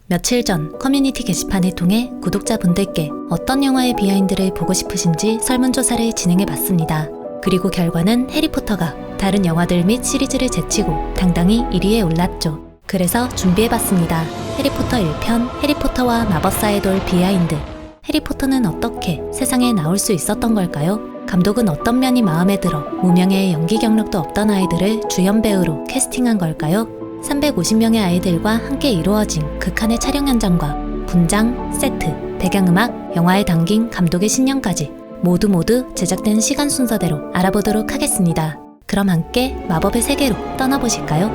며칠 전 커뮤니티 게시판을 통해 구독자분들께 어떤 영화의 비하인드를 보고 싶으신지 설문조사를 진행해봤습니다. 그리고 결과는 해리포터가 다른 영화들 및 시리즈를 제치고 당당히 1위에 올랐죠. 그래서 준비해봤습니다. 해리포터 1편, 해리포터와 마법사의 돌 비하인드. 해리포터는 어떻게 세상에 나올 수 있었던 걸까요? 감독은 어떤 면이 마음에 들어 무명의 연기 경력도 없던 아이들을 주연 배우로 캐스팅한 걸까요? 350명의 아이들과 함께 이루어진 극한의 촬영 현장과 분장, 세트, 배경음악, 영화에 담긴 감독의 신념까지 모두 제작된 시간 순서대로 알아보도록 하겠습니다. 그럼 함께 마법의 세계로 떠나보실까요?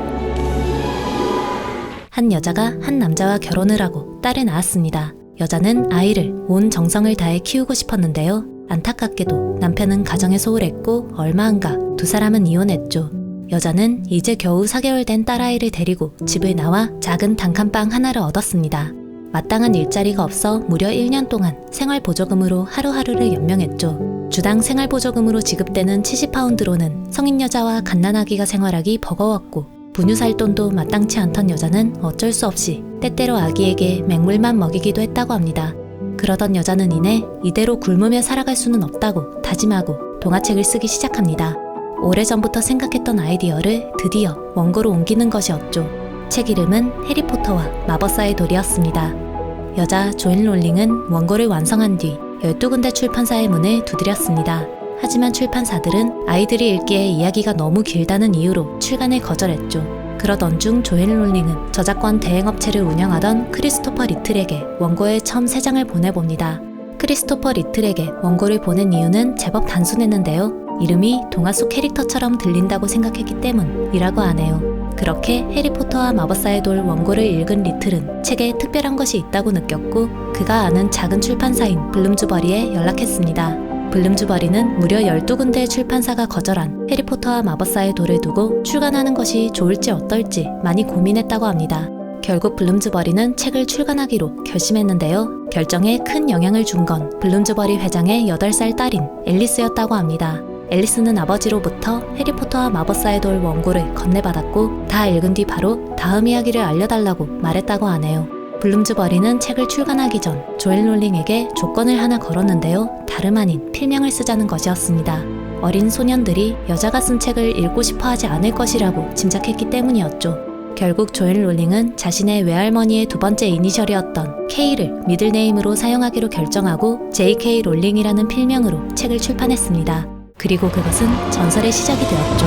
한 여자가 한 남자와 결혼을 하고 딸을 낳았습니다. 여자는 아이를 온 정성을 다해 키우고 싶었는데요. 안타깝게도 남편은 가정에 소홀했고 얼마 안가 두 사람은 이혼했죠. 여자는 이제 겨우 4개월 된 딸아이를 데리고 집을 나와 작은 단칸방 하나를 얻었습니다. 마땅한 일자리가 없어 무려 1년 동안 생활보조금으로 하루하루를 연명했죠. 주당 생활보조금으로 지급되는 70파운드로는 성인 여자와 갓난아기가 생활하기 버거웠고 분유 살 돈도 마땅치 않던 여자는 어쩔 수 없이 때때로 아기에게 맹물만 먹이기도 했다고 합니다. 그러던 여자는 이대로 굶으며 살아갈 수는 없다고 다짐하고 동화책을 쓰기 시작합니다. 오래전부터 생각했던 아이디어를 드디어 원고로 옮기는 것이었죠. 책 이름은 해리포터와 마법사의 돌이었습니다. 여자 조앤 롤링은 원고를 완성한 뒤 12군데 출판사의 문을 두드렸습니다. 하지만 출판사들은 아이들이 읽기에 이야기가 너무 길다는 이유로 출간을 거절했죠. 그러던 중 조앤 롤링은 저작권 대행업체를 운영하던 크리스토퍼 리틀에게 원고의 처음 3장을 보내봅니다. 크리스토퍼 리틀에게 원고를 보낸 이유는 제법 단순했는데요. 이름이 동화 속 캐릭터처럼 들린다고 생각했기 때문이라고 하네요. 그렇게 해리포터와 마법사의 돌 원고를 읽은 리틀은 책에 특별한 것이 있다고 느꼈고 그가 아는 작은 출판사인 블룸즈버리에 연락했습니다. 블룸즈버리는 무려 12군데의 출판사가 거절한 해리포터와 마법사의 돌을 두고 출간하는 것이 좋을지 어떨지 많이 고민했다고 합니다. 결국 블룸즈버리는 책을 출간하기로 결심했는데요. 결정에 큰 영향을 준 건 블룸즈버리 회장의 8살 딸인 앨리스였다고 합니다. 앨리스는 아버지로부터 해리포터와 마법사의 돌 원고를 건네받았고 다 읽은 뒤 바로 다음 이야기를 알려달라고 말했다고 하네요. 블룸즈버리는 책을 출간하기 전 조앤 롤링에게 조건을 하나 걸었는데요. 다름 아닌 필명을 쓰자는 것이었습니다. 어린 소년들이 여자가 쓴 책을 읽고 싶어 하지 않을 것이라고 짐작했기 때문이었죠. 결국 조앤 롤링은 자신의 외할머니의 두 번째 이니셜이었던 K를 미들네임으로 사용하기로 결정하고 JK 롤링이라는 필명으로 책을 출판했습니다. 그리고 그것은 전설의 시작이 되었죠.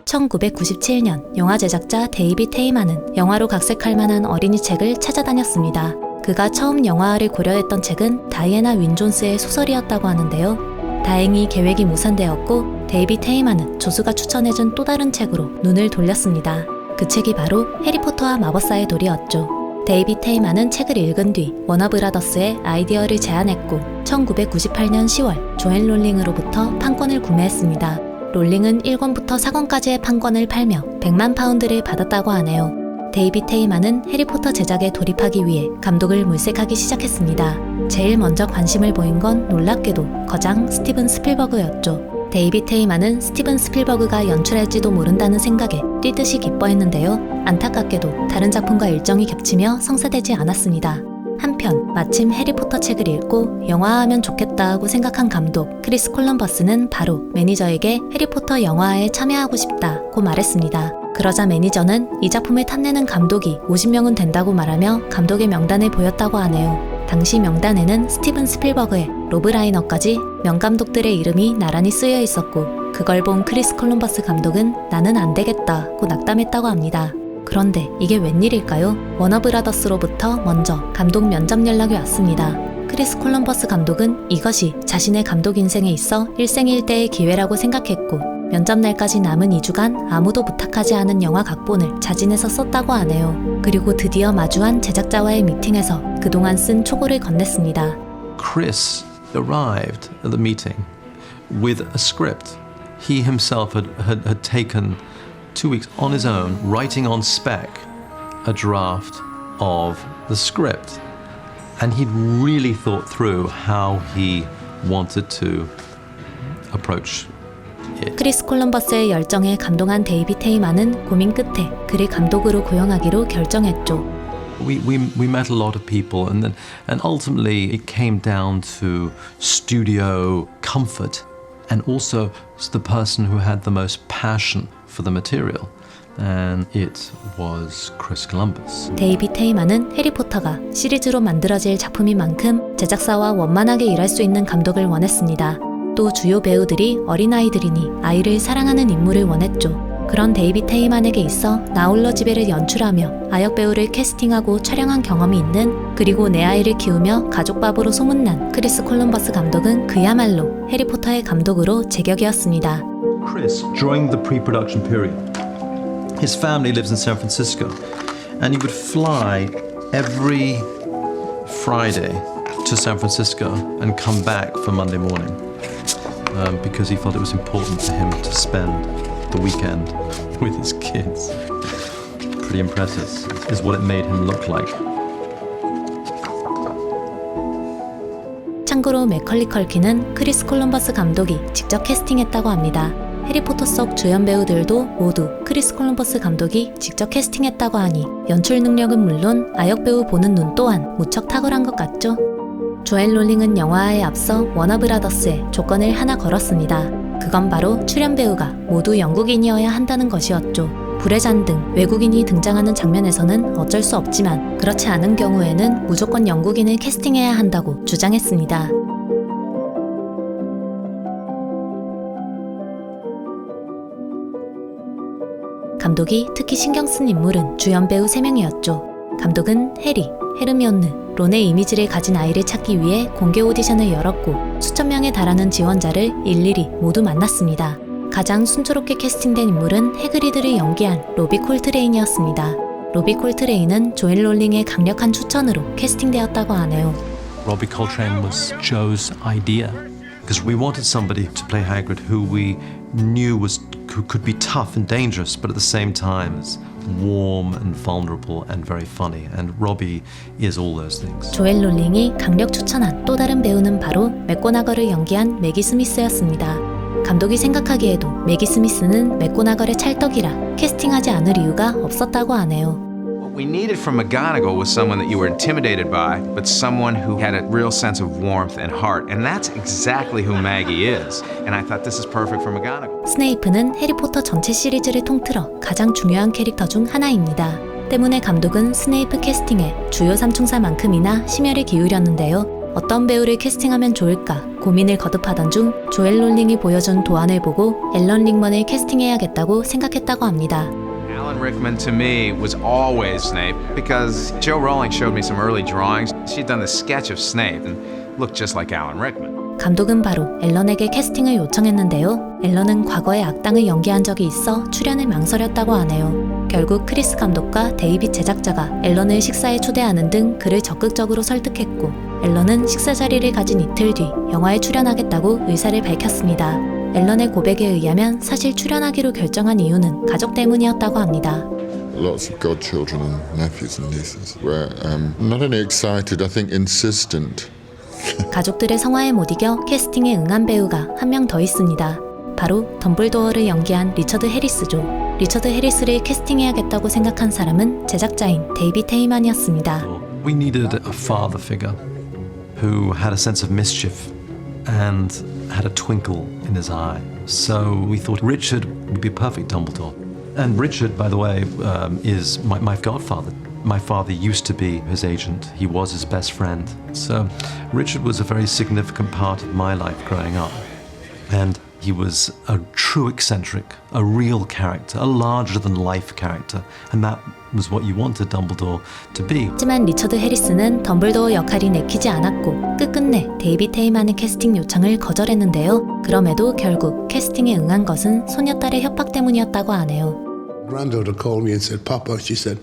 1997년 영화 제작자 데이빗 테이만은 영화로 각색할 만한 어린이 책을 찾아다녔습니다. 그가 처음 영화화를 고려했던 책은 다이애나 윈 존스의 소설이었다고 하는데요. 다행히 계획이 무산되었고 데이빗 테이만은 조수가 추천해준 또 다른 책으로 눈을 돌렸습니다. 그 책이 바로 해리포터와 마법사의 돌이었죠. 데이빗 테이만은 책을 읽은 뒤 워너브라더스에 아이디어를 제안했고 1998년 10월 조앤 롤링으로부터 판권을 구매했습니다. 롤링은 1권부터 4권까지의 판권을 팔며 100만 파운드를 받았다고 하네요. 데이빗 테이만은 해리포터 제작에 돌입하기 위해 감독을 물색하기 시작했습니다. 제일 먼저 관심을 보인 건 놀랍게도 거장 스티븐 스필버그였죠. 데이빗 테이만은 스티븐 스필버그가 연출할지도 모른다는 생각에 뛰듯이 기뻐했는데요. 안타깝게도 다른 작품과 일정이 겹치며 성사되지 않았습니다. 한편 마침 해리포터 책을 읽고 영화화하면 좋겠다고 생각한 감독 크리스 콜럼버스는 바로 매니저에게 해리포터 영화화에 참여하고 싶다고 말했습니다. 그러자 매니저는 이 작품을 탐내는 감독이 50명은 된다고 말하며 감독의 명단을 보였다고 하네요. 당시 명단에는 스티븐 스필버그의 로브 라이너까지 명감독들의 이름이 나란히 쓰여 있었고 그걸 본 크리스 콜럼버스 감독은 나는 안 되겠다고 낙담했다고 합니다. 그런데 이게 웬일일까요? 워너브라더스로부터 먼저 감독 면접 연락이 왔습니다. 크리스 콜럼버스 감독은 이것이 자신의 감독 인생에 있어 일생일대의 기회라고 생각했고 면접 날까지 남은 2주간 아무도 부탁하지 않은 영화 각본을 자진해서 썼다고 하네요. 그리고 드디어 마주한 제작자와의 미팅에서 그동안 쓴 초고를 건넸습니다. Chris arrived at the meeting with a script. He himself had taken 2 weeks on his own, writing on spec a draft of the script. And he'd really thought through how he wanted to approach it. 크리스 콜럼버스의 열정에 감동한 데이빗 헤이만은 고민 끝에 그를 감독으로 고용하기로 결정했죠. We met a lot of people, and ultimately it came down to studio comfort, and also the person who had the most passion for the material, and it was Chris Columbus. 데이빗 헤이만은 해리포터가 시리즈로 만들어질 작품인 만큼 제작사와 원만하게 일할 수 있는 감독을 원했습니다. 또 주요 배우들이 어린아이들이니 아이를 사랑하는 인물을 원했죠. 그런 데이빗 헤이만에게 있어 나홀로 집에를 연출하며 아역 배우를 캐스팅하고 촬영한 경험이 있는, 그리고 내 아이를 키우며 가족바보로 소문난 크리스 콜럼버스 감독은 그야말로 해리포터의 감독으로 제격이었습니다. Chris, during the pre-production period, his family lives in San Francisco, and he would fly every Friday to San Francisco and come back for Monday morning, because he felt it was important for him to spend the weekend with his kids. Pretty impressive is what it made him look like. 참고로 맥컬리 컬킨은 크리스 콜럼버스 감독이 직접 캐스팅했다고 합니다. 해리포터 속 주연 배우들도 모두 크리스 콜럼버스 감독이 직접 캐스팅했다고 하니 연출 능력은 물론 아역 배우 보는 눈 또한 무척 탁월한 것 같죠? 조엘 롤링은 영화에 앞서 워너브라더스에 조건을 하나 걸었습니다. 그건 바로 출연 배우가 모두 영국인이어야 한다는 것이었죠. 불의 잔 등 외국인이 등장하는 장면에서는 어쩔 수 없지만 그렇지 않은 경우에는 무조건 영국인을 캐스팅해야 한다고 주장했습니다. 감독이 특히 신경 쓴 인물은 주연 배우 3명이었죠. 감독은 해리, 헤르미온느, 론의 이미지를 가진 아이를 찾기 위해 공개 오디션을 열었고 수천 명에 달하는 지원자를 일일이 모두 만났습니다. 가장 순조롭게 캐스팅된 인물은 해그리드를 연기한 로비 콜트레인이었습니다. 로비 콜트레인은 조엘 롤링의 강력한 추천으로 캐스팅되었다고 하네요. Robbie Coltrane was Joe's idea, because we wanted somebody to play Hagrid who we knew could be tough and dangerous, but at the same time is warm and vulnerable and very funny. And Robbie is all those things. 조엘 롤링이 강력 추천한 또 다른 배우는 바로 맥고나걸을 연기한 매기 스미스였습니다. 감독이 생각하기에도 매기 스미스는 맥고나걸의 찰떡이라 캐스팅하지 않을 이유가 없었다고 하네요. What we needed from McGonagall was someone that you were intimidated by, but someone who had a real sense of warmth and heart. And that's exactly who Maggie is. And I thought this is perfect for McGonagall. 스네이프는 해리포터 전체 시리즈를 통틀어 가장 중요한 캐릭터 중 하나입니다. 때문에 감독은 스네이프 캐스팅에 주요 삼총사만큼이나 심혈을 기울였는데요. 어떤 배우를 캐스팅하면 좋을까 고민을 거듭하던 중 조엘 롤링이 보여준 도안을 보고 앨런 릭먼을 캐스팅해야겠다고 생각했다고 합니다. Alan Rickman to me was always Snape because Joe Rowling showed me some early drawings. She'd done the sketch of Snape and looked just like Alan Rickman. 감독은 바로 앨런에게 캐스팅을 요청했는데요. 앨런은 과거에 악당을 연기한 적이 있어 출연을 망설였다고 하네요. 결국 크리스 감독과 데이빗 제작자가 앨런을 식사에 초대하는 등 그를 적극적으로 설득했고 앨런은 식사 자리를 가진 이틀 뒤 영화에 출연하겠다고 의사를 밝혔습니다. 앨런의 고백에 의하면 사실 출연하기로 결정한 이유는 가족 때문이었다고 합니다. Lots of godchildren and nephews and nieces were not only excited, I think insistent. 가족들의 성화에 못 이겨 캐스팅에 응한 배우가 한 명 더 있습니다. 바로 덤블도어를 연기한 리처드 해리스죠. 리처드 해리스를 캐스팅해야겠다고 생각한 사람은 제작자인 데이빗 헤이만이었습니다. We needed a father figure who had a sense of mischief and had a twinkle in his eye. So we thought Richard would be a perfect Dumbledore. And Richard, by the way, is my godfather. My father used to be his agent. He was his best friend. So Richard was a very significant part of my life growing up. And he was a true eccentric, a real character, a larger-than-life character. And that was what you wanted Dumbledore to be. 하지만 리처드 해리스는 덤블도어 역할이 내키지 않았고 끝끝내 데이빗 헤이만의 캐스팅 요청을 거절했는데요. 그럼에도 결국 캐스팅에 응한 것은 소녀딸의 협박 때문이었다고 하네요. Granddaughter called me and said, Papa, she said,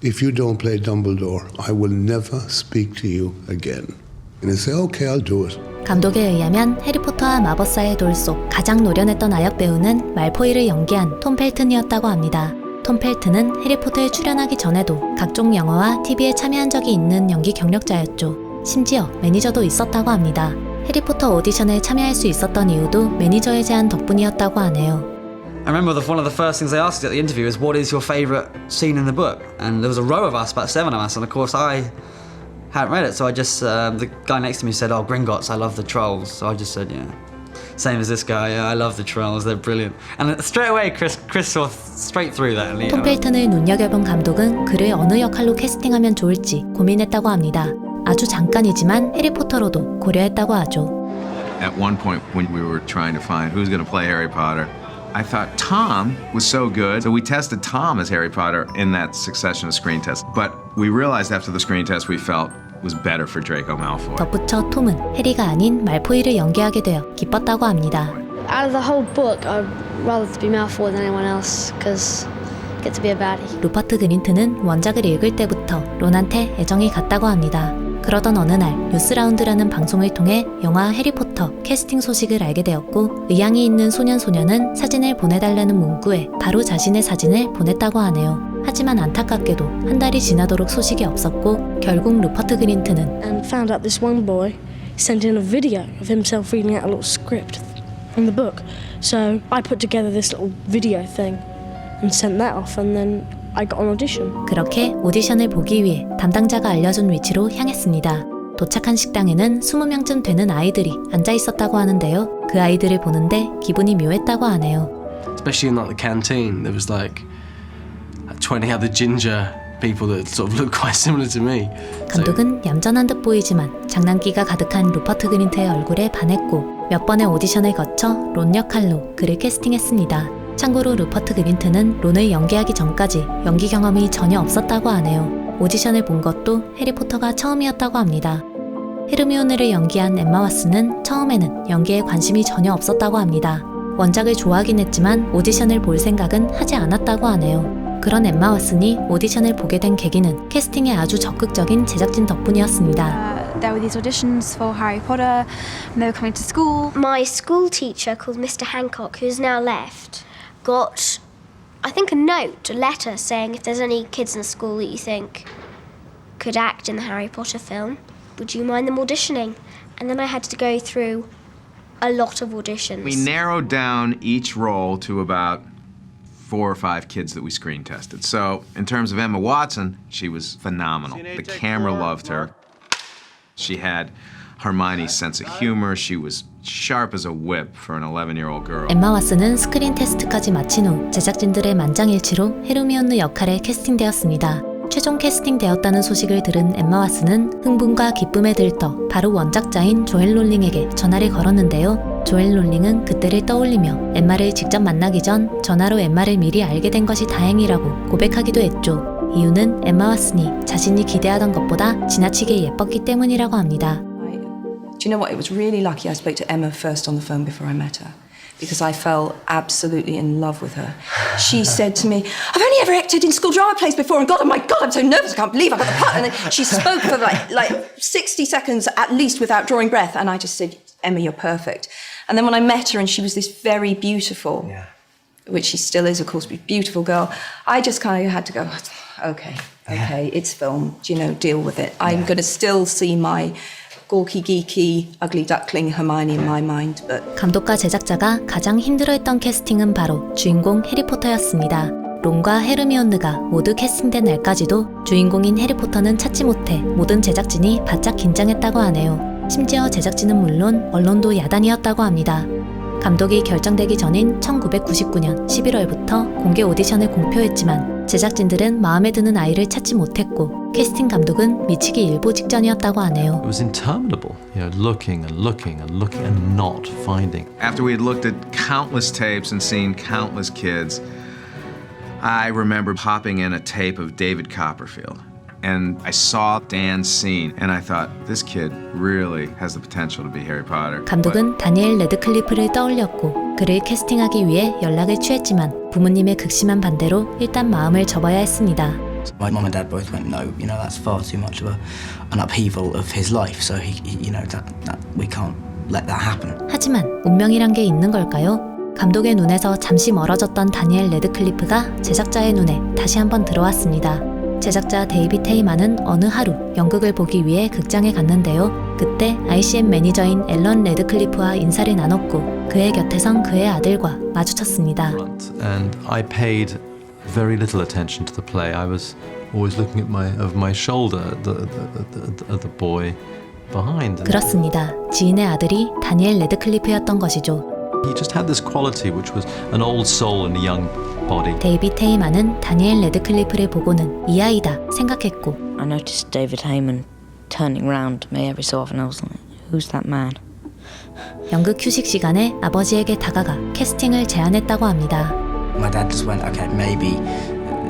if you don't play Dumbledore, I will never speak to you again. And I said, okay, I'll do it. 감독에 의하면 해리포터와 마법사의 돌 속 가장 노련했던 아역 배우는 말포이를 연기한 톰 펠튼이었다고 합니다. 톰 펠튼은 해리포터에 출연하기 전에도 각종 영화와 TV에 참여한 적이 있는 연기 경력자였죠. 심지어 매니저도 있었다고 합니다. 해리포터 오디션에 참여할 수 있었던 이유도 매니저의 제안 덕분이었다고 하네요. I remember one of the first things they asked at the interview is, what is your favourite scene in the book? And there was a row of us, about 7 of us, and of course I hadn't read it, so I just, the guy next to me said, oh, Gringotts, I love the trolls. So I just said, yeah. Same as this guy, yeah, I love the trolls, they're brilliant. And straight away, Chris saw straight through that. 톰 펠턴을 눈여겨본 감독은 그를 어느 역할로 캐스팅하면 좋을지 고민했다고 합니다. 아주 잠깐이지만 해리포터로도 고려했다고 하죠. At one point when we were trying to find who's going to play Harry Potter, I thought Tom was so good, so we tested Tom as Harry Potter in that succession of screen tests. But we realized after the screen test we felt was better for Draco Malfoy. 덧붙여 톰은 해리가 아닌 말포이를 연기하게 되어 기뻤다고 합니다. Out of the whole book, I'd rather to be Malfoy than anyone else, because I get to be a baddie. 루퍼트 그린트는 원작을 읽을 때부터 론한테 애정이 갔다고 합니다. 그러던 어느 날 뉴스라운드라는 방송을 통해 영화 해리포터 캐스팅 소식을 알게 되었고 의향이 있는 소년소녀는 사진을 보내달라는 문구에 바로 자신의 사진을 보냈다고 하네요. 하지만 안타깝게도 한 달이 지나도록 소식이 없었고 결국 루퍼트 그린트는 And found out this one boy sent in a video of himself reading out a little script from the book. So I put together this little video thing and sent that off, and then I got an audition. 그렇게 오디션을 보기 위해 담당자가 알려준 위치로 향했습니다. 도착한 식당에는 20명쯤 되는 아이들이 앉아 있었다고 하는데요. 그 아이들을 보는데 기분이 묘했다고 하네요. Especially in like the canteen, there was like 20 other ginger people that sort of looked quite similar to me. 감독은 얌전한 듯 보이지만 장난기가 가득한 루퍼트 그린트의 얼굴에 반했고 몇 번의 오디션을 거쳐 론 역할로 그를 캐스팅했습니다. 참고로 루퍼트 그린트는 론을 연기하기 전까지 연기 경험이 전혀 없었다고 하네요. 오디션을 본 것도 해리포터가 처음이었다고 합니다. 헤르미온느를 연기한 엠마 왓슨은 처음에는 연기에 관심이 전혀 없었다고 합니다. 원작을 좋아하긴 했지만 오디션을 볼 생각은 하지 않았다고 하네요. 그런 엠마 왓슨이 오디션을 보게 된 계기는 캐스팅에 아주 적극적인 제작진 덕분이었습니다. There were these auditions for Harry Potter, and they were coming to school. My school teacher, called Mr. Hancock, who's now left, got, I think, a note, a letter saying if there's any kids in the school that you think could act in the Harry Potter film, would you mind them auditioning? And then I had to go through a lot of auditions. We narrowed down each role to about 4 or 5 kids that we screen tested. So in terms of Emma Watson, she was phenomenal. The camera loved her. She had Hermione's sense of humor. She was sharp as a whip for an 11-year-old girl. 엠마 왓슨은 스크린 테스트까지 마친 후 제작진들의 만장일치로 헤르미온느 역할에 캐스팅되었습니다. 최종 캐스팅되었다는 소식을 들은 엠마 왓슨은 흥분과 기쁨에 들떠 바로 원작자인 조엘 롤링에게 전화를 걸었는데요. 조엘 롤링은 그때를 떠올리며 엠마를 직접 만나기 전 전화로 엠마를 미리 알게 된 것이 다행이라고 고백하기도 했죠. 이유는 엠마 왓슨이 자신이 기대하던 것보다 지나치게 예뻤기 때문이라고 합니다. Do you know what? It was really lucky I spoke to Emma first on the phone before I met her, because I fell absolutely in love with her. She said to me, I've only ever acted in school drama plays before, and God, oh my God, I'm so nervous, I can't believe I got the part. And then she spoke for like 60 seconds at least without drawing breath, and I just said, Emma, you're perfect. And then when I met her and she was this very beautiful, which she still is, of course, beautiful girl, I just kind of had to go, okay, it's film, you know, deal with it. I'm going to still see my gawky, geeky, ugly duckling Hermione in my mind, but... 감독과 제작자가 가장 힘들어했던 캐스팅은 바로 주인공 해리포터였습니다. 론과 헤르미온느가 모두 캐스팅된 날까지도 주인공인 해리포터는 찾지 못해 모든 제작진이 바짝 긴장했다고 하네요. 심지어 제작진은 물론 언론도 야단이었다고 합니다. 감독이 결정되기 전인 1999년 11월부터 공개 오디션을 공표했지만 제작진들은 마음에 드는 아이를 찾지 못했고 캐스팅 감독은 미치기 일보 직전이었다고 하네요. It was interminable, looking and looking and looking and not finding. After we had looked at countless tapes and seen countless kids, I remember popping in a tape of David Copperfield. And I saw Dan's scene, and I thought, this kid really has the potential to be Harry Potter. 감독은 다니엘 레드클리프를 떠올렸고 그를 캐스팅하기 위해 연락을 취했지만 부모님의 극심한 반대로 일단 마음을 접어야 했습니다. My mum and dad both went, no, that's far too much of an upheaval of his life, so he that we can't let that happen. 하지만 운명이란 게 있는 걸까요? 감독의 눈에서 잠시 멀어졌던 다니엘 레드클리프가 제작자의 눈에 다시 한번 들어왔습니다. 제작자 데이빗 헤이만은 어느 하루 연극을 보기 위해 극장에 갔는데요. 그때 ICM 매니저인 앨런 레드클리프와 인사를 나눴고 그의 곁에 선 그의 아들과 마주쳤습니다. And I paid very little attention to the play. I was always looking at my shoulder at the boy behind. 그렇습니다. 지인의 아들이 다니엘 레드클리프였던 것이죠. He just had this quality which was an old soul in a young body. 데이빗 헤이만은 다니엘 레드클리프를 보고는 이 아이다 생각했고 I noticed David Heyman turning round to me every so often. I was like, who's that man? 연극 휴식 시간에 아버지에게 다가가 캐스팅을 제안했다고 합니다. My dad just went, okay, maybe.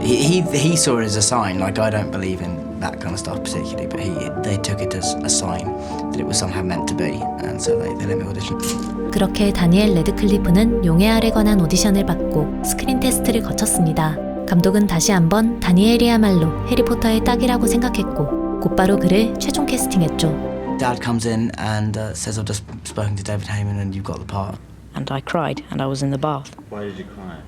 He saw it as a sign. Like, I don't believe in that kind of stuff particularly, but they took it as a sign that it was somehow meant to be, and so they let me audition. 그렇게 다니엘 레드클리프는 용의 알에 관한 오디션을 받고 스크린 테스트를 거쳤습니다. 감독은 다시 한번 다니엘이야말로 해리포터의 딱이라고 생각했고 곧바로 그를 최종 캐스팅했죠. Dad comes in and says, I've just spoken to David Heyman and you've got the part. And I cried, and I was in the bath. Why did you cry?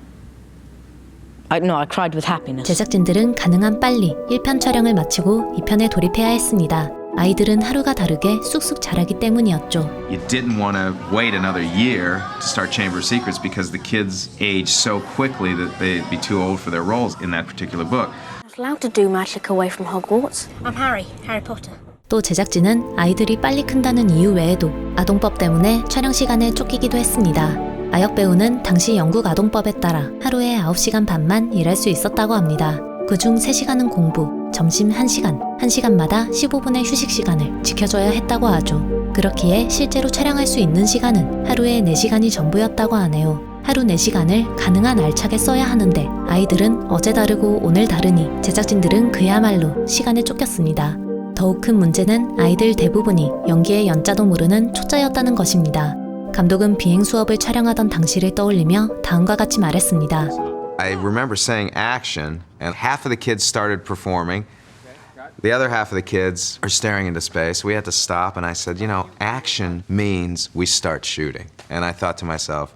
I cried with happiness. 제작진들은 가능한 빨리 1편 촬영을 마치고 2편에 돌입해야 했습니다. 아이들은 하루가 다르게 쑥쑥 자라기 때문이었죠. You didn't want to wait another year to start Chamber of Secrets because the kids age so quickly that they'd be too old for their roles in that particular book. I was allowed to do magic away from Hogwarts. I'm Harry Potter. 또 제작진은 아이들이 빨리 큰다는 이유 외에도 아동법 때문에 촬영 시간에 쫓기기도 했습니다. 아역 배우는 당시 영국 아동법에 따라 하루에 9시간 반만 일할 수 있었다고 합니다. 그중 3시간은 공부, 점심 1시간, 1시간마다 15분의 휴식 시간을 지켜줘야 했다고 하죠. 그렇기에 실제로 촬영할 수 있는 시간은 하루에 4시간이 전부였다고 하네요. 하루 4시간을 가능한 알차게 써야 하는데 아이들은 어제 다르고 오늘 다르니 제작진들은 그야말로 시간에 쫓겼습니다. 더욱 큰 문제는 아이들 대부분이 연기의 연자도 모르는 초짜였다는 것입니다. 감독은 비행 수업을 촬영하던 당시를 떠올리며 다음과 같이 말했습니다. I remember saying action, and half of the kids started performing. The other half of the kids are staring into space. We had to stop, and I said, you know, action means we start shooting. And I thought to myself,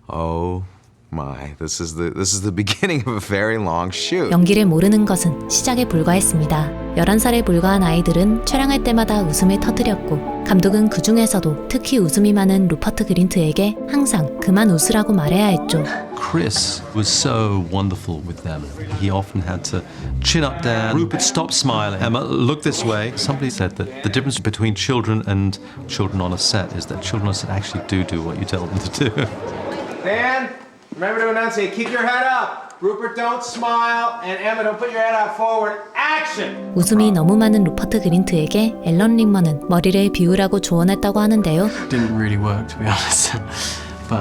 oh my, this is the beginning of a very long shoot. 연기를 모르는 것은 시작에 불과했습니다. 11살에 불과한 아이들은 촬영할 때마다 웃음을 터뜨렸고 감독은 그 중에서도 특히 웃음이 많은 루퍼트 그린트에게 항상 그만 웃으라고 말해야 했죠. Chris was so wonderful with them. He often had to chin up down. Rupert, stop smiling. Emma, look this way. Somebody said that the difference between children and children on a set is that children on a set actually do what you tell them to do. Dan, remember to enunciate. Keep your head up. Rupert, don't smile. And Emma, don't put your head out forward. Action! 웃음이 너무 많은 루퍼트 그린트에게 앨런 릭먼은 머리를 비우라고 조언했다고 하는데요. Didn't really work, to be honest. But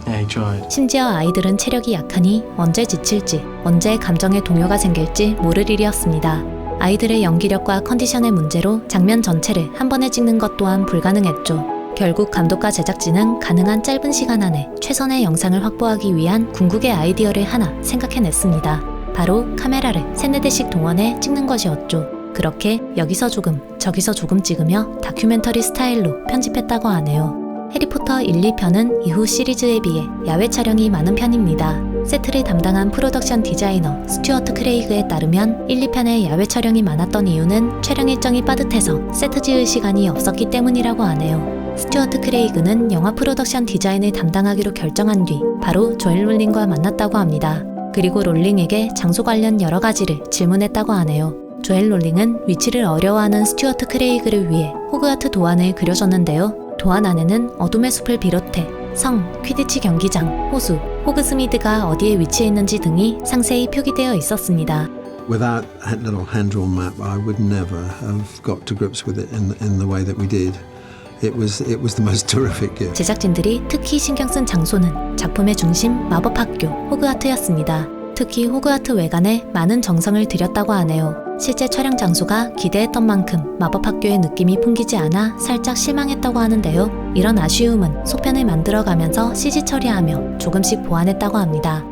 yeah, he tried. 심지어 아이들은 체력이 약하니 언제 지칠지, 언제 감정의 동요가 생길지 모를 일이었습니다. 아이들의 연기력과 컨디션의 문제로 장면 전체를 한 번에 찍는 것 또한 불가능했죠. 결국 감독과 제작진은 가능한 짧은 시간 안에 최선의 영상을 확보하기 위한 궁극의 아이디어를 하나 생각해냈습니다. 바로 카메라를 3-4대씩 동원해 찍는 것이었죠. 그렇게 여기서 조금 저기서 조금 찍으며 다큐멘터리 스타일로 편집했다고 하네요. 해리포터 1, 2편은 이후 시리즈에 비해 야외 촬영이 많은 편입니다. 세트를 담당한 프로덕션 디자이너 스튜어트 크레이그에 따르면 1, 2편의 야외 촬영이 많았던 이유는 촬영 일정이 빠듯해서 세트 지을 시간이 없었기 때문이라고 하네요. 스튜어트 크레이그는 영화 프로덕션 디자인을 담당하기로 결정한 뒤 바로 조엘 롤링과 만났다고 합니다. 그리고 롤링에게 장소 관련 여러 가지를 질문했다고 하네요. 조엘 롤링은 위치를 어려워하는 스튜어트 크레이그를 위해 호그와트 도안을 그려줬는데요. 도안 안에는 어둠의 숲을 비롯해 성, 퀴디치 경기장, 호수, 호그스미드가 어디에 위치해 있는지 등이 상세히 표기되어 있었습니다. Without that little hand-drawn map, I would never have got to grips with it in the way that we did. It was the most terrific gift. 제작진들이 특히 신경 쓴 장소는 작품의 중심 마법학교 호그와트였습니다. 특히 호그와트 외관에 많은 정성을 들였다고 하네요. 실제 촬영 장소가 기대했던 만큼 마법학교의 느낌이 풍기지 않아 살짝 실망했다고 하는데요. 이런 아쉬움은 속편을 만들어가면서 CG 처리하며 조금씩 보완했다고 합니다.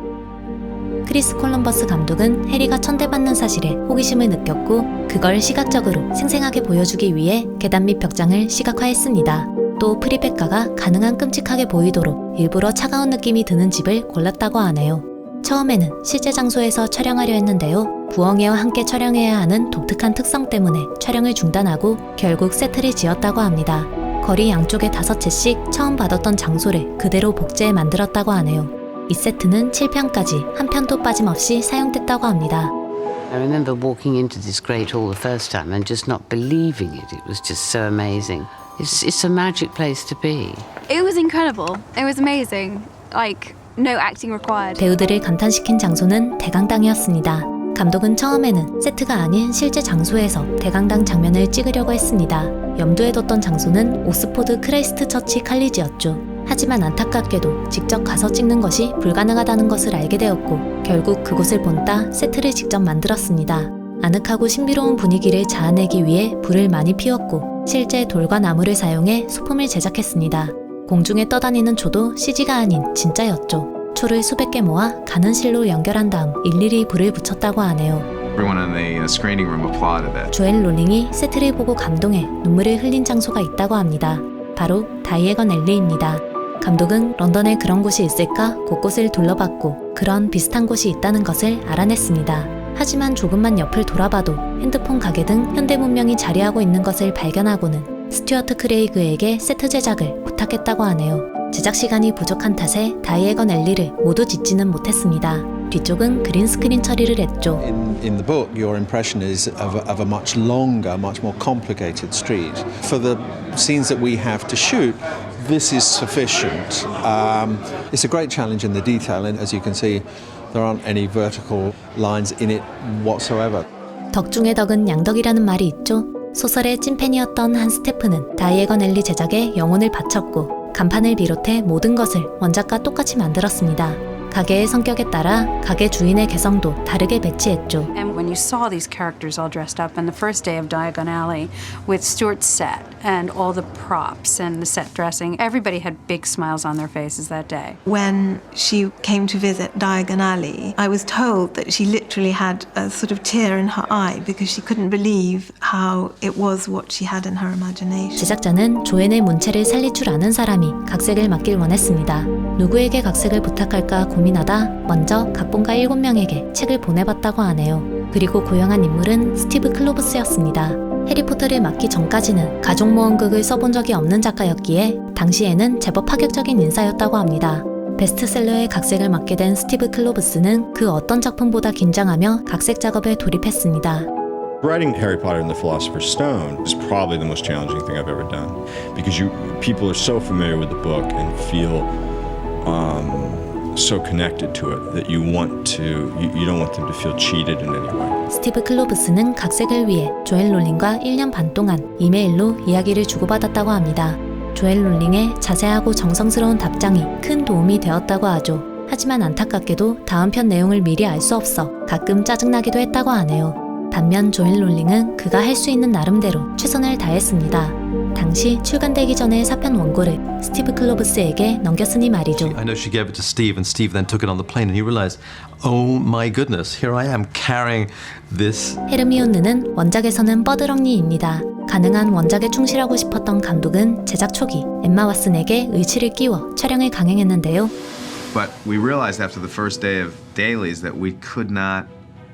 크리스 콜럼버스 감독은 해리가 천대받는 사실에 호기심을 느꼈고 그걸 시각적으로 생생하게 보여주기 위해 계단 및 벽장을 시각화했습니다. 또 프리백가가 가능한 끔찍하게 보이도록 일부러 차가운 느낌이 드는 집을 골랐다고 하네요. 처음에는 실제 장소에서 촬영하려 했는데요. 부엉이와 함께 촬영해야 하는 독특한 특성 때문에 촬영을 중단하고 결국 세트를 지었다고 합니다. 거리 양쪽에 5채씩 처음 받았던 장소를 그대로 복제해 만들었다고 하네요. 이 세트는 7편까지 한 편도 빠짐없이 사용됐다고 합니다. I remember walking into this great hall the first time and just not believing it. It was just so amazing. It's a magic place to be. It was incredible. It was amazing. Like, no acting required. 배우들을 감탄시킨 장소는 대강당이었습니다. 감독은 처음에는 세트가 아닌 실제 장소에서 대강당 장면을 찍으려고 했습니다. 염두에 뒀던 장소는 옥스포드 크라이스트 처치 칼리지였죠. 하지만 안타깝게도 직접 가서 찍는 것이 불가능하다는 것을 알게 되었고 결국 그곳을 본따 세트를 직접 만들었습니다. 아늑하고 신비로운 분위기를 자아내기 위해 불을 많이 피웠고 실제 돌과 나무를 사용해 소품을 제작했습니다. 공중에 떠다니는 초도 CG가 아닌 진짜였죠. 초를 수백 개 모아 가는 실로 연결한 다음 일일이 불을 붙였다고 하네요. Everyone in the screening room applauded that. 조엘 롤링이 세트를 보고 감동해 눈물을 흘린 장소가 있다고 합니다. 바로 다이애건 앨리입니다. 감독은 런던에 그런 곳이 있을까 곳곳을 둘러봤고 그런 비슷한 곳이 있다는 것을 알아냈습니다. 하지만 조금만 옆을 돌아봐도 핸드폰 가게 등 현대 문명이 자리하고 있는 것을 발견하고는 스튜어트 크레이그에게 세트 제작을 부탁했다고 하네요. 제작 시간이 부족한 탓에 다이애건 앨리를 모두 짓지는 못했습니다. 뒤쪽은 그린 스크린 처리를 했죠. In the book, your impression is of a much longer, much more complicated street. For the scenes that we have to shoot, this is sufficient. It's a great challenge in the detail, and as you can see, there aren't any vertical lines in it whatsoever. 덕 중에 덕은 양덕이라는 말이 있죠. 소설의 찐팬이었던 한 스태프는 다이애건 앨리 제작에 영혼을 바쳤고 간판을 비롯해 모든 것을 원작과 똑같이 만들었습니다. 가게의 성격에 따라 가게 주인의 개성도 다르게 배치했죠. And when you saw these characters all dressed up on the first day of Diagon Alley with Stuart's set and all the props and the set dressing, everybody had big smiles on their faces that day. When she came to visit Diagon Alley, I was told that she literally had a sort of tear in her eye because she couldn't believe how it was what she had in her imagination. 제작자는 조앤의 문체를 살릴 줄 아는 사람이 각색을 맡길 원했습니다. 누구에게 각색을 부탁할까 고민하다 먼저 각본가 7명에게 책을 보내봤다고 하네요. 그리고 고용한 인물은 스티브 클로브스였습니다. 해리포터를 맡기 전까지는 가족모험극을 써본 적이 없는 작가였기에 당시에는 제법 파격적인 인사였다고 합니다. 베스트셀러의 각색을 맡게 된 스티브 클로브스는 그 어떤 작품보다 긴장하며 각색 작업에 돌입했습니다. Writing Harry Potter and the Philosopher's Stone is probably the most challenging thing I've ever done because people are so familiar with the book and feel so connected to it that you don't want them to feel cheated in any way. 스티브 클로브스는 각색을 위해 조엘 롤링과 1년 반 동안 이메일로 이야기를 주고받았다고 합니다. 조엘 롤링의 자세하고 정성스러운 답장이 큰 도움이 되었다고 하죠. 하지만 안타깝게도 다음 편 내용을 미리 알 수 없어 가끔 짜증나기도 했다고 하네요. 반면 조엘 롤링은 그가 할 수 있는 나름대로 최선을 다했습니다. 당시 출간되기 전에 4편 원고를 스티브 클로브스에게 넘겼으니 말이죠. I know she gave it to Steve, and Steve then took it on the plane, and he realized, oh my goodness, here I am carrying this. 헤르미온느는 원작에서는 뻐드렁니입니다. 가능한 원작에 충실하고 싶었던 감독은 제작 초기 엠마 왓슨에게 의치를 끼워 촬영을 강행했는데요. But we realized after the first day of dailies that we could not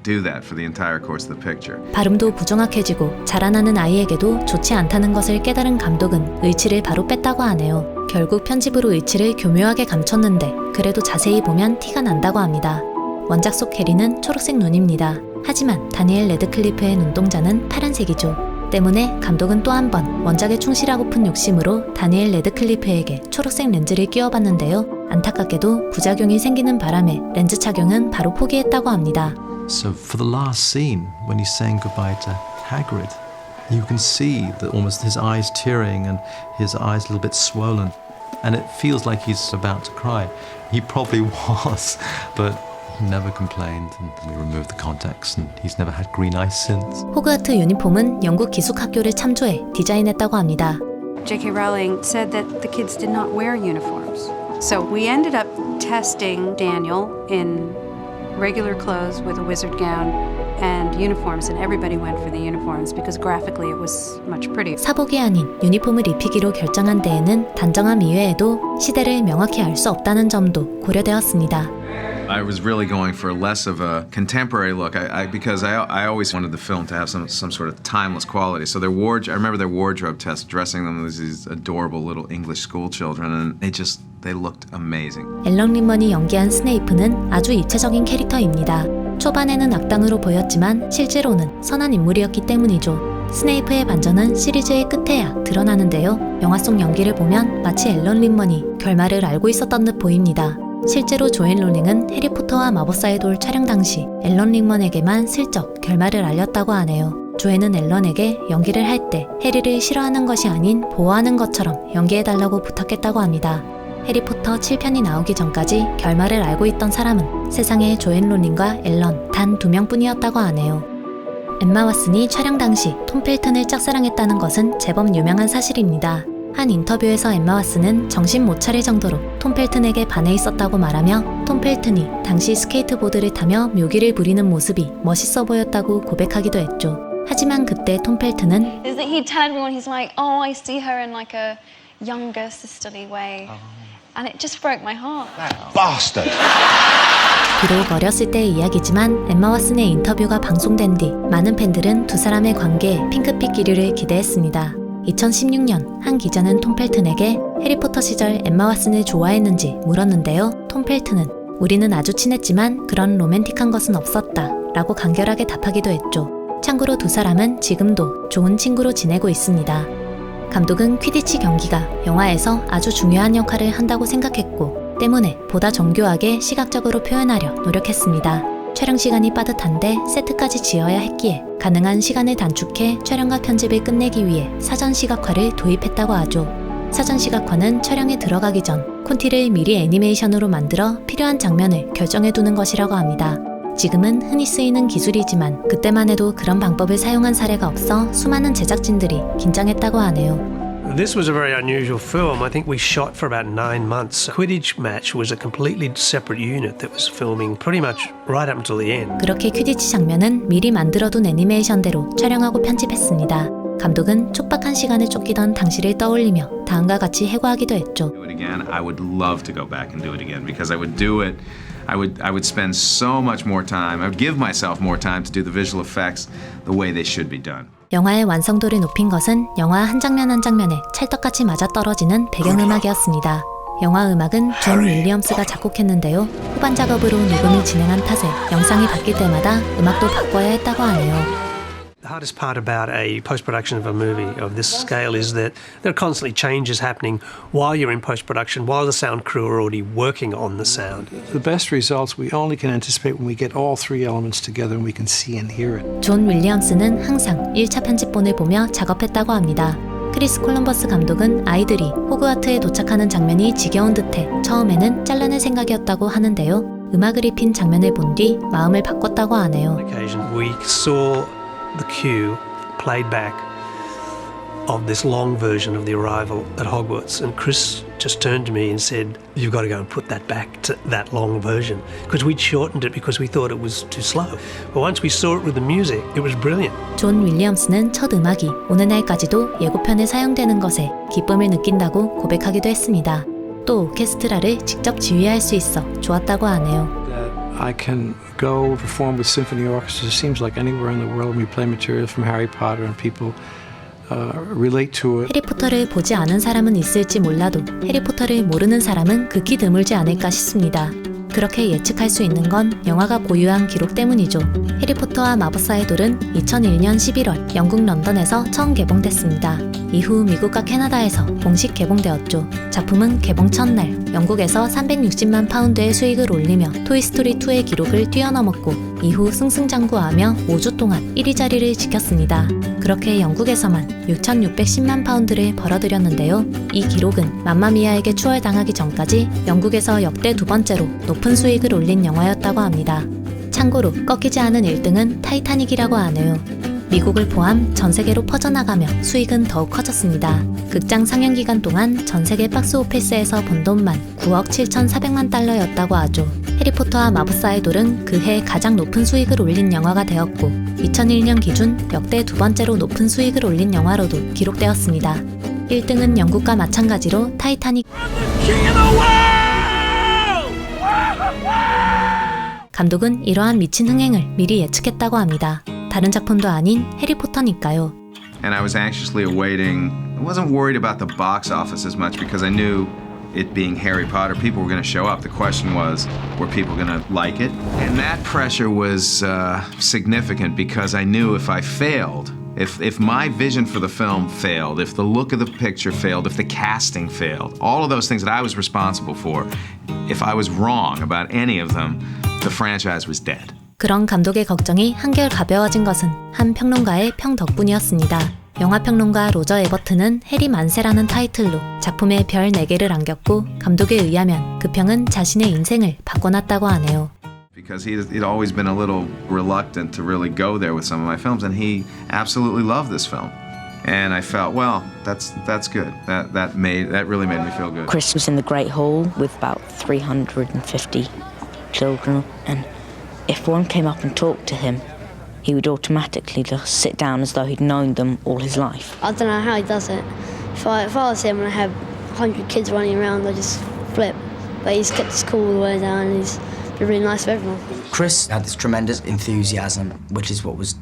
do that for the entire course of the picture. 발음도 부정확해지고 자라나는 아이에게도 좋지 않다는 것을 깨달은 감독은 의치를 바로 뺐다고 하네요. 결국 편집으로 의치를 교묘하게 감췄는데 그래도 자세히 보면 티가 난다고 합니다. 원작 속 해리는 초록색 눈입니다. 하지만 다니엘 레드클리프의 눈동자는 파란색이죠. 때문에 감독은 또 한 번 원작에 충실하고픈 욕심으로 다니엘 레드클리프에게 초록색 렌즈를 끼워봤는데요. 안타깝게도 부작용이 생기는 바람에 렌즈 착용은 바로 포기했다고 합니다. So for the last scene, when he's saying goodbye to Hagrid, you can see that almost his eyes tearing and his eyes a little bit swollen, and it feels like he's about to cry. He probably was, but he never complained, and we removed the contacts, and he's never had green eyes since. 호그와트 유니폼은 영국 기숙학교를 참조해 디자인했다고 합니다. J.K. Rowling said that the kids did not wear uniforms. So we ended up testing Daniel in regular clothes with a wizard gown and uniforms, and everybody went for the uniforms because graphically it was much prettier. 사복이 아닌 유니폼을 입히기로 결정한 데에는 단정함 이외에도 시대를 명확히 알 수 없다는 점도 고려되었습니다. I was really going for less of a contemporary look because I always wanted the film to have some sort of timeless quality. So their I remember their wardrobe test, dressing them as these adorable little English school children, and they looked amazing. 앨런 린먼이 연기한 스네이프는 아주 입체적인 캐릭터입니다. 초반에는 악당으로 보였지만 실제로는 선한 인물이었기 때문이죠. 스네이프의 반전은 시리즈의 끝에야 드러나는데요. 영화 속 연기를 보면 마치 앨런 린먼이 결말을 알고 있었던 듯 보입니다. 실제로 조앤 롤링은 해리포터와 마법사의 돌 촬영 당시 앨런 링먼에게만 슬쩍 결말을 알렸다고 하네요. 조앤은 앨런에게 연기를 할 때 해리를 싫어하는 것이 아닌 보호하는 것처럼 연기해달라고 부탁했다고 합니다. 해리포터 7편이 나오기 전까지 결말을 알고 있던 사람은 세상에 조앤 롤링과 앨런 단 2명뿐이었다고 하네요. 엠마 왓슨이 촬영 당시 톰 펠튼을 짝사랑했다는 것은 제법 유명한 사실입니다. 한 인터뷰에서 엠마 왓슨은 정신 못 차릴 정도로 톰 펠튼에게 반해 있었다고 말하며 톰 펠튼이 당시 스케이트보드를 타며 묘기를 부리는 모습이 멋있어 보였다고 고백하기도 했죠. 하지만 그때 톰 펠튼은 Is that he'd tell everyone, he's like, oh, I see her in like a younger sisterly way. And it just broke my heart. Bastard! 비록 어렸을 때의 이야기지만 엠마 왓슨의 인터뷰가 방송된 뒤 많은 팬들은 두 사람의 관계에 핑크빛 기류를 기대했습니다. 2016년 한 기자는 톰 펠튼에게 해리포터 시절 엠마 왓슨을 좋아했는지 물었는데요. 톰 펠튼은 우리는 아주 친했지만 그런 로맨틱한 것은 없었다 라고 간결하게 답하기도 했죠. 참고로 두 사람은 지금도 좋은 친구로 지내고 있습니다. 감독은 퀴디치 경기가 영화에서 아주 중요한 역할을 한다고 생각했고 때문에 보다 정교하게 시각적으로 표현하려 노력했습니다. 촬영 시간이 빠듯한데 세트까지 지어야 했기에 가능한 시간을 단축해 촬영과 편집을 끝내기 위해 사전 시각화를 도입했다고 하죠. 사전 시각화는 촬영에 들어가기 전 콘티를 미리 애니메이션으로 만들어 필요한 장면을 결정해두는 것이라고 합니다. 지금은 흔히 쓰이는 기술이지만 그때만 해도 그런 방법을 사용한 사례가 없어 수많은 제작진들이 긴장했다고 하네요. This was a very unusual film. I think we shot for about 9 months. Quidditch match was a completely separate unit that was filming pretty much right up until the end. 그렇게 퀴디치 장면은 미리 만들어둔 애니메이션대로 촬영하고 편집했습니다. 감독은 촉박한 시간을 쫓기던 당시를 떠올리며 다음과 같이 해고하기도 했죠. Do it again. I would love to go back and do it again because I would do it. I would spend so much more time. I would give myself more time to do the visual effects the way they should be done. 영화의 완성도를 높인 것은 영화 한 장면 한 장면에 찰떡같이 맞아떨어지는 배경음악이었습니다. 영화 음악은 존 윌리엄스가 작곡했는데요. 후반 작업으로 녹음을 진행한 탓에 영상이 바뀔 때마다 음악도 바꿔야 했다고 하네요. The hardest part about a post-production of a movie of this scale is that there are constantly changes happening while you're in post-production, while the sound crew are already working on the sound. The best results we only can anticipate when we get all three elements together and we can see and hear it. 존 윌리엄스는 항상 1차 편집본을 보며 작업했다고 합니다. 크리스 콜럼버스 감독은 아이들이 호그와트에 도착하는 장면이 지겨운 듯해 처음에는 잘라낼 생각이었다고 하는데요. 음악을 입힌 장면을 본 뒤 마음을 바꿨다고 하네요. On occasion we saw the cue played back of this long version of the arrival at Hogwarts, and Chris just turned to me and said, "You've got to go and put that back to that long version," because we'd shortened it because we thought it was too slow. But once we saw it with the music, it was brilliant. 존 윌리엄스는 첫 음악이 오늘날까지도 예고편에 사용되는 것에 기쁨을 느낀다고 고백하기도 했습니다. 또 오케스트라를 직접 지휘할 수 있어 좋았다고 하네요. I can go perform with symphony orchestras. It seems like anywhere in the world we play material from Harry Potter and people relate to it. 해리포터를 보지 않은 사람은 있을지 몰라도 해리포터를 모르는 사람은 극히 드물지 않을까 싶습니다. 그렇게 예측할 수 있는 건 영화가 보유한 기록 때문이죠. 해리포터와 마법사의 돌은 2001년 11월 영국 런던에서 처음 개봉됐습니다. 이후 미국과 캐나다에서 공식 개봉되었죠. 작품은 개봉 첫날 영국에서 360만 파운드의 수익을 올리며 토이스토리2의 기록을 뛰어넘었고 이후 승승장구하며 5주 동안 1위 자리를 지켰습니다. 그렇게 영국에서만 6,610만 파운드를 벌어들였는데요. 이 기록은 맘마미아에게 추월당하기 전까지 영국에서 역대 두 번째로 높은 수익을 올린 영화였다고 합니다. 참고로 꺾이지 않은 1등은 타이타닉이라고 하네요. 미국을 포함 전 세계로 퍼져나가며 수익은 더욱 커졌습니다. 극장 상영 기간 동안 전 세계 박스오피스에서 번 돈만 9억 7,400만 달러였다고 하죠. 해리포터와 마법사의 돌은 그해 가장 높은 수익을 올린 영화가 되었고 2001년 기준 역대 두 번째로 높은 수익을 올린 영화로도 기록되었습니다. 1등은 영국과 마찬가지로 타이타닉. 감독은 이러한 미친 흥행을 미리 예측했다고 합니다. 다른 작품도 아닌 해리포터니까요. And I was anxiously awaiting. I wasn't worried about the box office as much because I knew it being Harry Potter, people were going to show up. The question was, were people going to like it? And that pressure was significant because I knew if I failed, if my vision for the film failed, if the look of the picture failed, if the casting failed, all of those things that I was responsible for, if I was wrong about any of them, the franchise was dead. 그런 감독의 걱정이 한결 가벼워진 것은 한 평론가의 평 덕분이었습니다. 영화평론가 로저 에버튼은 해리 만세라는 타이틀로 작품에 별 4개를 안겼고 감독에 의하면 그 평은 자신의 인생을 바꿔놨다고 하네요. Because he'd always been a little reluctant to really go there with some of my films, and he absolutely loved this film. And I felt, well, that's good. That really made me feel good. Chris was in the Great Hall with about 350 children, and if one came up and talked to him, he would automatically just sit down as though he'd known them all his life. I don't know how he does it. If I was him and I had 100 kids running around, I'd just flip. But he's kept his cool all the way down, and he's been really nice for everyone. Chris had this tremendous enthusiasm, which is what was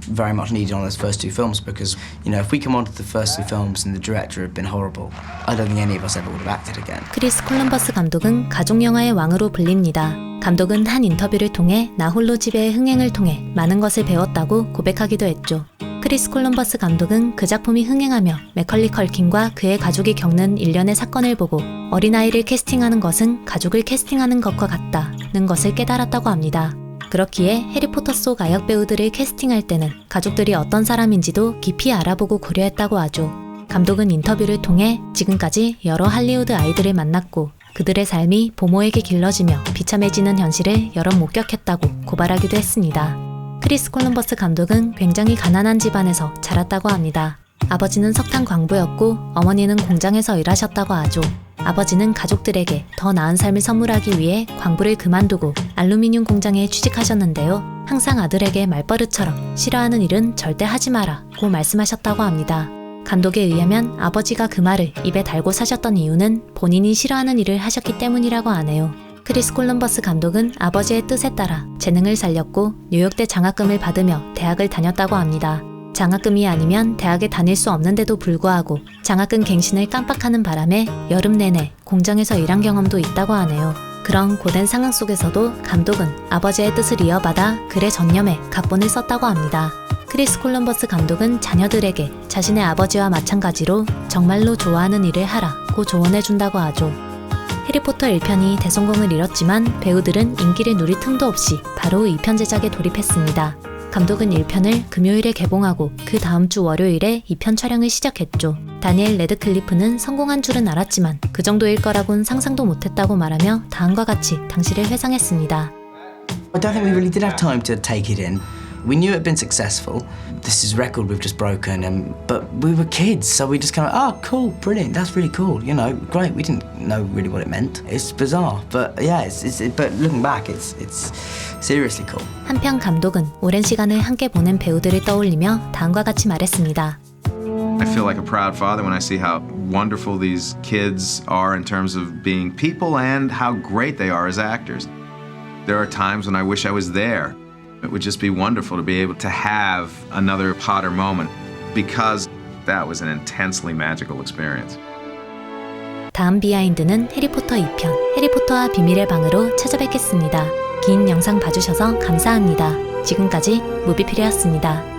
very much needed on those first two films, because, you know, if we come on to the first two films and the director had been horrible, I don't think any of us ever would have acted again. 크리스 콜럼버스 감독은 가족영화의 왕으로 불립니다. 감독은 한 인터뷰를 통해 나 홀로 집에의 흥행을 통해 많은 것을 배웠다고 고백하기도 했죠. 크리스 콜럼버스 감독은 그 작품이 흥행하며 매컬리 컬킨과 그의 가족이 겪는 일련의 사건을 보고 어린아이를 캐스팅하는 것은 가족을 캐스팅하는 것과 같다는 것을 깨달았다고 합니다. 그렇기에 해리포터 속 아역 배우들을 캐스팅할 때는 가족들이 어떤 사람인지도 깊이 알아보고 고려했다고 하죠. 감독은 인터뷰를 통해 지금까지 여러 할리우드 아이들을 만났고 그들의 삶이 보모에게 길러지며 비참해지는 현실을 여러 목격했다고 고발하기도 했습니다. 크리스 콜럼버스 감독은 굉장히 가난한 집안에서 자랐다고 합니다. 아버지는 석탄 광부였고 어머니는 공장에서 일하셨다고 하죠. 아버지는 가족들에게 더 나은 삶을 선물하기 위해 광부를 그만두고 알루미늄 공장에 취직하셨는데요. 항상 아들에게 말버릇처럼 싫어하는 일은 절대 하지 마라고 말씀하셨다고 합니다. 감독에 의하면 아버지가 그 말을 입에 달고 사셨던 이유는 본인이 싫어하는 일을 하셨기 때문이라고 하네요. 크리스 콜럼버스 감독은 아버지의 뜻에 따라 재능을 살렸고 뉴욕대 장학금을 받으며 대학을 다녔다고 합니다. 장학금이 아니면 대학에 다닐 수 없는데도 불구하고 장학금 갱신을 깜빡하는 바람에 여름 내내 공장에서 일한 경험도 있다고 하네요. 그런 고된 상황 속에서도 감독은 아버지의 뜻을 이어받아 글의 전념에 각본을 썼다고 합니다. 크리스 콜럼버스 감독은 자녀들에게 자신의 아버지와 마찬가지로 정말로 좋아하는 일을 하라고 조언해준다고 하죠. 해리포터 1편이 대성공을 이뤘지만 배우들은 인기를 누릴 틈도 없이 바로 2편 제작에 돌입했습니다. 감독은 1편을 금요일에 개봉하고 그 다음 주 월요일에 2편 촬영을 시작했죠. 다니엘 레드클리프는 성공한 줄은 알았지만 그 정도일 거라곤 상상도 못했다고 말하며 다음과 같이 당시를 회상했습니다. I don't think we really did have time to take it in. We knew it had been successful. This is a record we've just broken, but we were kids, so we just kind of, oh, cool, brilliant, that's really cool, you know, great. We didn't know really what it meant. It's bizarre, but yeah, but looking back, it's seriously cool. 한편 감독은 오랜 시간을 함께 보낸 배우들을 떠올리며 다음과 같이 말했습니다. I feel like a proud father when I see how wonderful these kids are in terms of being people and how great they are as actors. There are times when I wish I was there. It would just be wonderful to be able to have another Potter moment because that was an intensely magical experience. 다음 비하인드는 해리포터 2편, 해리포터와 비밀의 방으로 찾아뵙겠습니다. 긴 영상 봐주셔서 감사합니다. 지금까지 무비필이었습니다.